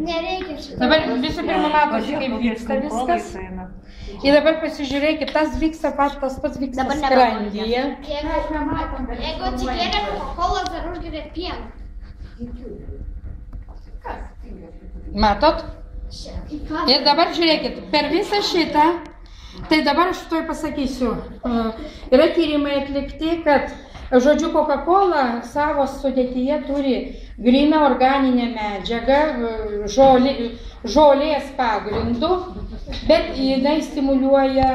Nereikia šitą. Dabar visų pirma matosi, kaip vyksta viskas. Ir dabar pasižiūrėkit, tas pats vyksta skrandyje. Jeigu atsigėrė Coca-Cola, dar užgeria pieną. Matot? Ir dabar žiūrėkit, per visą šitą, tai dabar aš tuoj pasakysiu, yra tyrimai atlikti, kad žodžiu, Coca-Cola savo sudėtyje turi gryną organinę medžiagą, žolės pagrindų, bet jinai stimuliuoja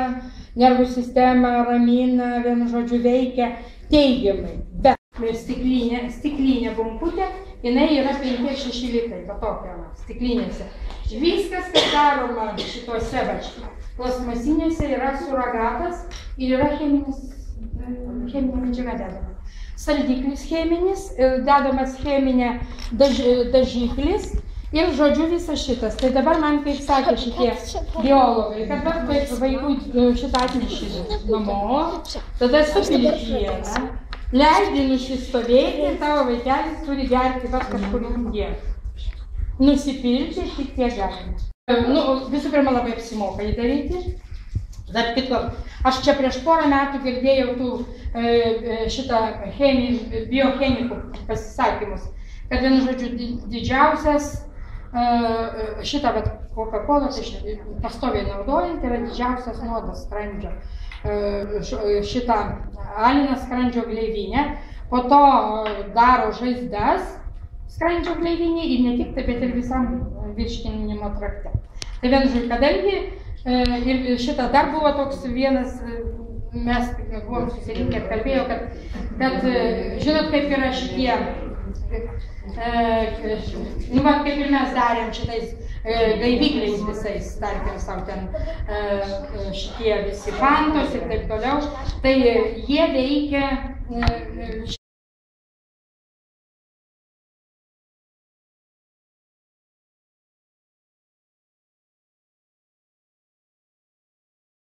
nervų sistemą, ramina, vienu žodžiu, veikia teigiamai. Bet stiklinė bumputė, jinai yra 5-6 litrai, va tokia stiklinėse. Viskas, kas daroma šituose plastmasinėse, yra suragatas ir yra cheminė medžiaga dedama. Saldiklis cheminis, dedamas cheminė dažiklis ir žodžiu visas šitas. Tai dabar man, kaip sakė šitie biologai, kad vaikų šitą atnešį namo, tada supili pieną, leidi nusistovėti ir tavo vaikelis turi gerti kažkur dieną. Nusipilti ir tik tiek galima. Visų pirma, labai apsimoka įdaryti. Dar kitko, aš čia prieš porą metų girdėjau šitą biochemikų pasisakymus, kad vienu žodžiu didžiausias šitą Coca-Cola pastoviai naudojant yra didžiausias nuodas skrandžio. Šitą aliną skrandžio gleivinę, po to daro žaizdas skrandžio gleivinė ir ne tik tai, bet ir visam virškinimo trakte. Tai vienu žodžiu, kadangi ir šitą dar buvo toks vienas, mes buvom susirinkę ir kalbėjau, kad žinot, kaip yra šitie, kaip ir mes darėm šitais gaivikliais visais, tarkim, savo ten šitie visi fantos ir taip toliau, tai jie veikia